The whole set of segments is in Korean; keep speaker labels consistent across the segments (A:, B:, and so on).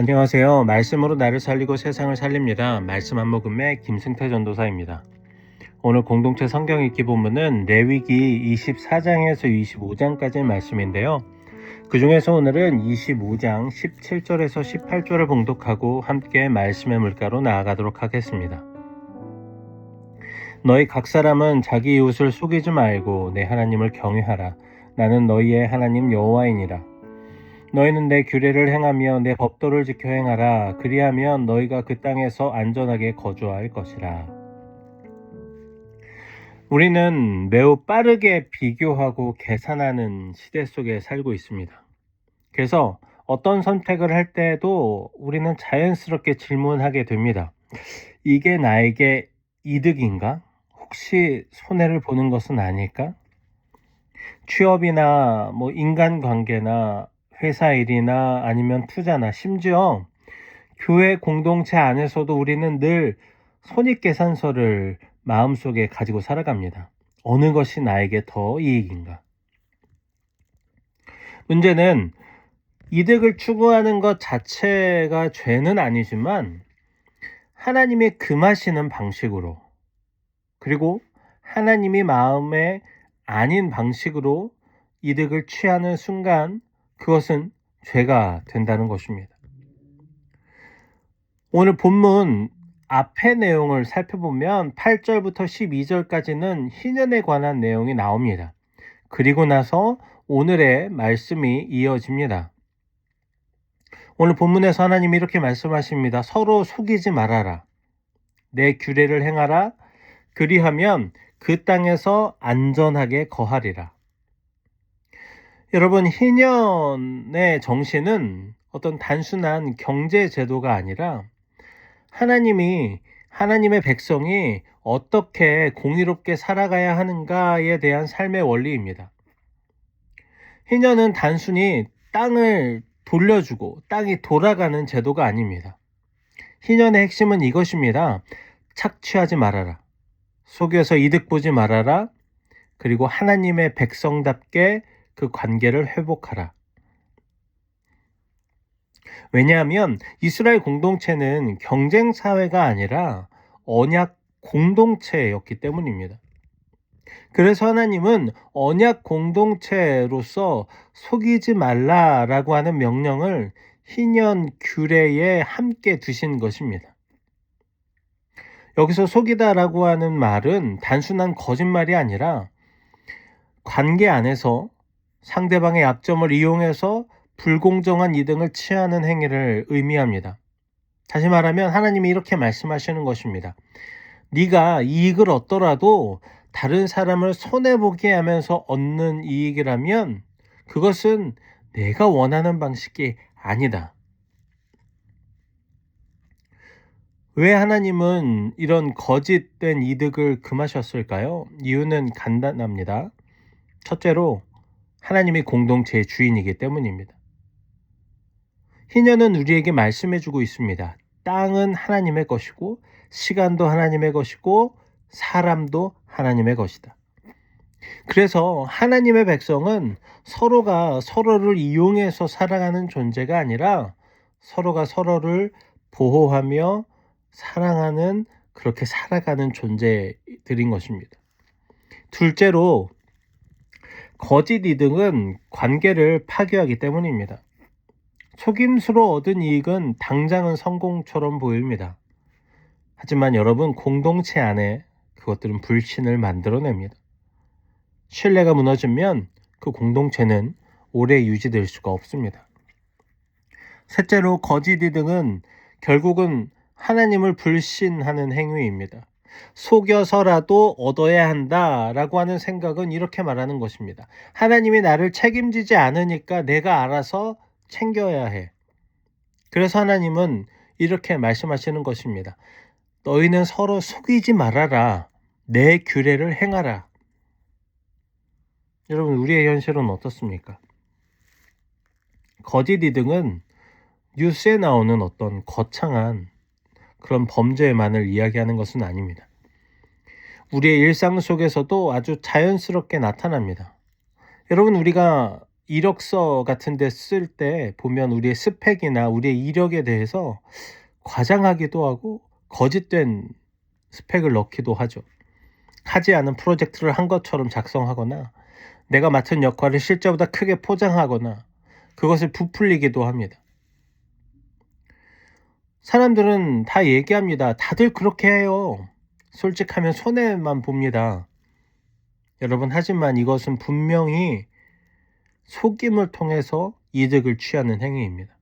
A: 안녕하세요. 말씀으로 나를 살리고 세상을 살립니다. 말씀 한 모금의 김승태 전도사입니다. 오늘 공동체 성경 읽기 본문은 레위기 24장에서 25장까지의 말씀인데요. 그 중에서 오늘은 25장 17절에서 18절을 봉독하고 함께 말씀의 물가로 나아가도록 하겠습니다. 너희 각 사람은 자기 이웃을 속이지 말고 내 하나님을 경외하라. 나는 너희의 하나님 여호와이니라. 너희는 내 규례를 행하며 내 법도를 지켜 행하라. 그리하면 너희가 그 땅에서 안전하게 거주할 것이라. 우리는 매우 빠르게 비교하고 계산하는 시대 속에 살고 있습니다. 그래서 어떤 선택을 할 때도 우리는 자연스럽게 질문하게 됩니다. 이게 나에게 이득인가? 혹시 손해를 보는 것은 아닐까? 취업이나 인간관계나 회사 일이나 아니면 투자나 심지어 교회 공동체 안에서도 우리는 늘 손익계산서를 마음속에 가지고 살아갑니다. 어느 것이 나에게 더 이익인가? 문제는 이득을 추구하는 것 자체가 죄는 아니지만 하나님이 금하시는 방식으로 그리고 하나님이 마음에 아닌 방식으로 이득을 취하는 순간 그것은 죄가 된다는 것입니다. 오늘 본문 앞의 내용을 살펴보면 8절부터 12절까지는 희년에 관한 내용이 나옵니다. 그리고 나서 오늘의 말씀이 이어집니다. 오늘 본문에서 하나님이 이렇게 말씀하십니다. 서로 속이지 말아라. 내 규례를 행하라. 그리하면 그 땅에서 안전하게 거하리라. 여러분, 희년의 정신은 어떤 단순한 경제 제도가 아니라 하나님의 백성이 어떻게 공의롭게 살아가야 하는가에 대한 삶의 원리입니다. 희년은 단순히 땅을 돌려주고 땅이 돌아가는 제도가 아닙니다. 희년의 핵심은 이것입니다. 착취하지 말아라. 속여서 이득 보지 말아라. 그리고 하나님의 백성답게 그 관계를 회복하라. 왜냐하면 이스라엘 공동체는 경쟁 사회가 아니라 언약 공동체였기 때문입니다. 그래서 하나님은 언약 공동체로서 속이지 말라라고 하는 명령을 희년 규례에 함께 두신 것입니다. 여기서 속이다라고 하는 말은 단순한 거짓말이 아니라 관계 안에서 상대방의 약점을 이용해서 불공정한 이득을 취하는 행위를 의미합니다. 다시 말하면 하나님이 이렇게 말씀하시는 것입니다. 네가 이익을 얻더라도 다른 사람을 손해보게 하면서 얻는 이익이라면 그것은 내가 원하는 방식이 아니다. 왜 하나님은 이런 거짓된 이득을 금하셨을까요? 이유는 간단합니다. 첫째로 하나님이 공동체의 주인이기 때문입니다. 희년은 우리에게 말씀해주고 있습니다. 땅은 하나님의 것이고 시간도 하나님의 것이고 사람도 하나님의 것이다. 그래서 하나님의 백성은 서로가 서로를 이용해서 살아가는 존재가 아니라 서로가 서로를 보호하며 사랑하는 그렇게 살아가는 존재들인 것입니다. 둘째로 거짓 이득은 관계를 파괴하기 때문입니다. 속임수로 얻은 이익은 당장은 성공처럼 보입니다. 하지만 여러분, 공동체 안에 그것들은 불신을 만들어냅니다. 신뢰가 무너지면 그 공동체는 오래 유지될 수가 없습니다. 셋째로 거짓 이득은 결국은 하나님을 불신하는 행위입니다. 속여서라도 얻어야 한다라고 하는 생각은 이렇게 말하는 것입니다. 하나님이 나를 책임지지 않으니까 내가 알아서 챙겨야 해. 그래서 하나님은 이렇게 말씀하시는 것입니다. 너희는 서로 속이지 말아라. 내 규례를 행하라. 여러분, 우리의 현실은 어떻습니까? 거짓 이득은 뉴스에 나오는 어떤 거창한 그런 범죄만을 이야기하는 것은 아닙니다. 우리의 일상 속에서도 아주 자연스럽게 나타납니다. 여러분, 우리가 이력서 같은 데 쓸 때 보면 우리의 스펙이나 우리의 이력에 대해서 과장하기도 하고 거짓된 스펙을 넣기도 하죠. 하지 않은 프로젝트를 한 것처럼 작성하거나 내가 맡은 역할을 실제보다 크게 포장하거나 그것을 부풀리기도 합니다. 사람들은 다 얘기합니다. 다들 그렇게 해요. 솔직하면 손해만 봅니다. 여러분, 하지만 이것은 분명히 속임을 통해서 이득을 취하는 행위입니다.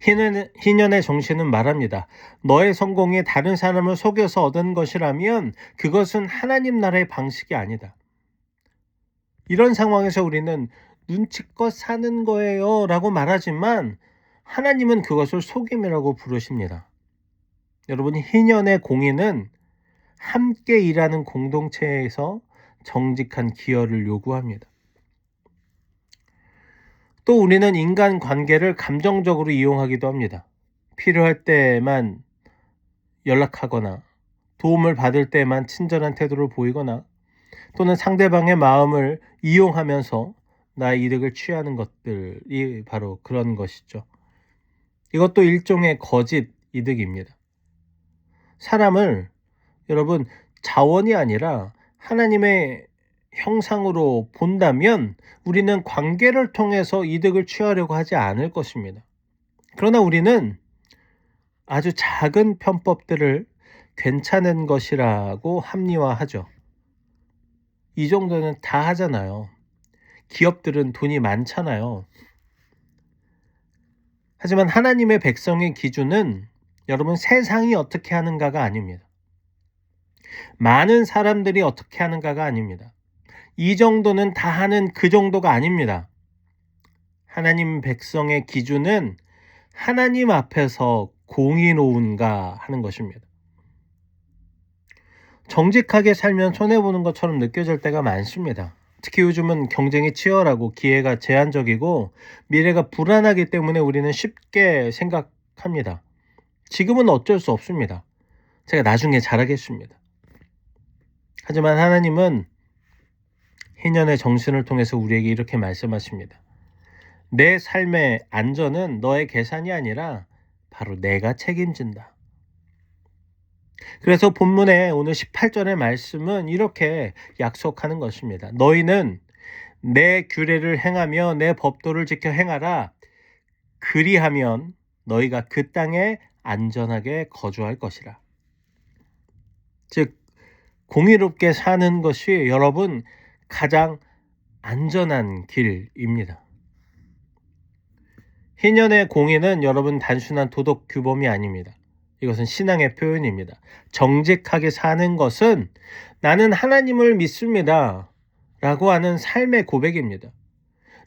A: 희년의 정신은 말합니다. 너의 성공이 다른 사람을 속여서 얻은 것이라면 그것은 하나님 나라의 방식이 아니다. 이런 상황에서 우리는 눈치껏 사는 거예요 라고 말하지만 하나님은 그것을 속임이라고 부르십니다. 여러분, 희년의 공의는 함께 일하는 공동체에서 정직한 기여를 요구합니다. 또 우리는 인간 관계를 감정적으로 이용하기도 합니다. 필요할 때만 연락하거나 도움을 받을 때만 친절한 태도를 보이거나 또는 상대방의 마음을 이용하면서 나의 이득을 취하는 것들이 바로 그런 것이죠. 이것도 일종의 거짓 이득입니다. 사람을 여러분 자원이 아니라 하나님의 형상으로 본다면 우리는 관계를 통해서 이득을 취하려고 하지 않을 것입니다. 그러나 우리는 아주 작은 편법들을 괜찮은 것이라고 합리화하죠. 이 정도는 다 하잖아요. 기업들은 돈이 많잖아요. 하지만 하나님의 백성의 기준은 여러분 세상이 어떻게 하는가가 아닙니다. 많은 사람들이 어떻게 하는가가 아닙니다. 이 정도는 다 하는 그 정도가 아닙니다. 하나님 백성의 기준은 하나님 앞에서 공의로운가 하는 것입니다. 정직하게 살면 손해보는 것처럼 느껴질 때가 많습니다. 특히 요즘은 경쟁이 치열하고 기회가 제한적이고 미래가 불안하기 때문에 우리는 쉽게 생각합니다. 지금은 어쩔 수 없습니다. 제가 나중에 잘하겠습니다. 하지만 하나님은 희년의 정신을 통해서 우리에게 이렇게 말씀하십니다. 내 삶의 안전은 너의 계산이 아니라 바로 내가 책임진다. 그래서 본문의 오늘 18절의 말씀은 이렇게 약속하는 것입니다. 너희는 내 규례를 행하며 내 법도를 지켜 행하라. 그리하면 너희가 그 땅에 안전하게 거주할 것이라. 즉 공의롭게 사는 것이 여러분 가장 안전한 길입니다. 희년의 공의는 여러분 단순한 도덕 규범이 아닙니다. 이것은 신앙의 표현입니다. 정직하게 사는 것은 나는 하나님을 믿습니다 라고 하는 삶의 고백입니다.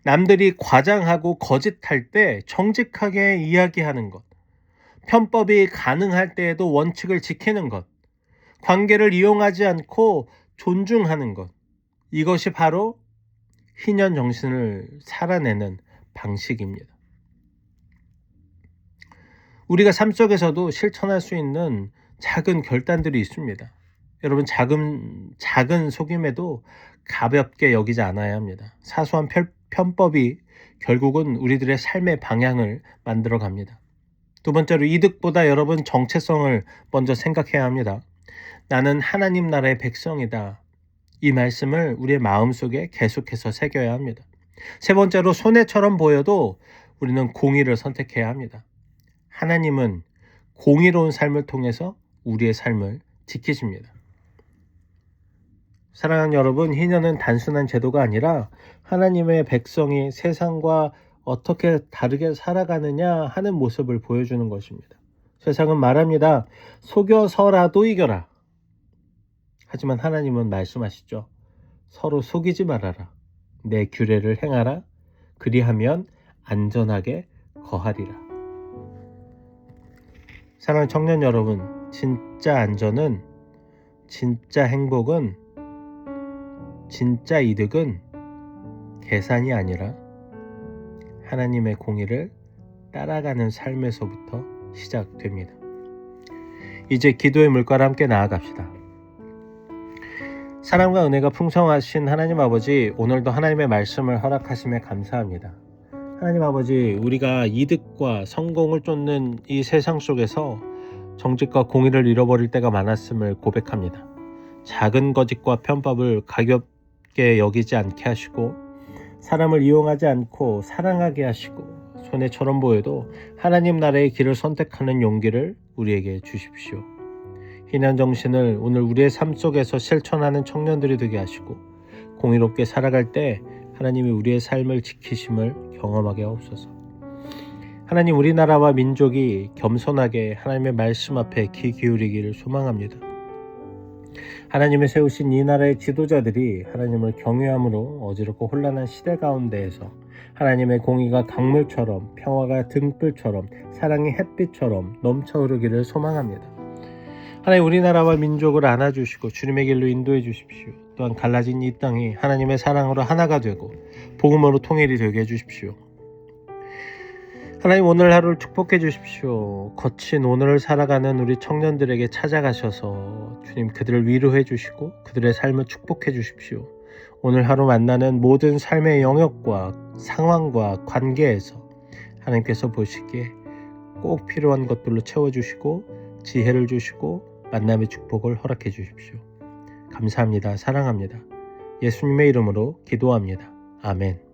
A: 남들이 과장하고 거짓할 때 정직하게 이야기하는 것, 편법이 가능할 때에도 원칙을 지키는 것, 관계를 이용하지 않고 존중하는 것, 이것이 바로 희년 정신을 살아내는 방식입니다. 우리가 삶 속에서도 실천할 수 있는 작은 결단들이 있습니다. 여러분 작은 속임에도 가볍게 여기지 않아야 합니다. 사소한 편법이 결국은 우리들의 삶의 방향을 만들어 갑니다. 두 번째로 이득보다 여러분 정체성을 먼저 생각해야 합니다. 나는 하나님 나라의 백성이다. 이 말씀을 우리의 마음속에 계속해서 새겨야 합니다. 세 번째로 손해처럼 보여도 우리는 공의를 선택해야 합니다. 하나님은 공의로운 삶을 통해서 우리의 삶을 지키십니다. 사랑하는 여러분, 희년은 단순한 제도가 아니라 하나님의 백성이 세상과 어떻게 다르게 살아가느냐 하는 모습을 보여주는 것입니다. 세상은 말합니다. 속여서라도 이겨라. 하지만 하나님은 말씀하시죠. 서로 속이지 말아라. 내 규례를 행하라. 그리하면 안전하게 거하리라. 사랑하는 청년 여러분, 진짜 안전은, 진짜 행복은, 진짜 이득은 계산이 아니라 하나님의 공의를 따라가는 삶에서부터 시작됩니다. 이제 기도의 물가로 함께 나아갑시다. 사랑과 은혜가 풍성하신 하나님 아버지, 오늘도 하나님의 말씀을 허락하심에 감사합니다. 하나님 아버지, 우리가 이득과 성공을 쫓는 이 세상 속에서 정직과 공의를 잃어버릴 때가 많았음을 고백합니다. 작은 거짓과 편법을 가볍게 여기지 않게 하시고, 사람을 이용하지 않고 사랑하게 하시고, 손해처럼 보여도 하나님 나라의 길을 선택하는 용기를 우리에게 주십시오. 희난 정신을 오늘 우리의 삶 속에서 실천하는 청년들이 되게 하시고, 공의롭게 살아갈 때 하나님이 우리의 삶을 지키심을 경험하게 하옵소서. 하나님, 우리나라와 민족이 겸손하게 하나님의 말씀 앞에 귀 기울이기를 소망합니다. 하나님의 세우신 이 나라의 지도자들이 하나님을 경외함으로 어지럽고 혼란한 시대 가운데에서 하나님의 공의가 강물처럼, 평화가 등불처럼, 사랑이 햇빛처럼 넘쳐 흐르기를 소망합니다. 하나님, 우리나라와 민족을 안아주시고 주님의 길로 인도해 주십시오. 또한 갈라진 이 땅이 하나님의 사랑으로 하나가 되고 복음으로 통일이 되게 해주십시오. 하나님, 오늘 하루를 축복해 주십시오. 거친 오늘을 살아가는 우리 청년들에게 찾아가셔서 주님 그들을 위로해 주시고 그들의 삶을 축복해 주십시오. 오늘 하루 만나는 모든 삶의 영역과 상황과 관계에서 하나님께서 보시기에 꼭 필요한 것들로 채워주시고 지혜를 주시고 만남의 축복을 허락해 주십시오. 감사합니다. 사랑합니다. 예수님의 이름으로 기도합니다. 아멘.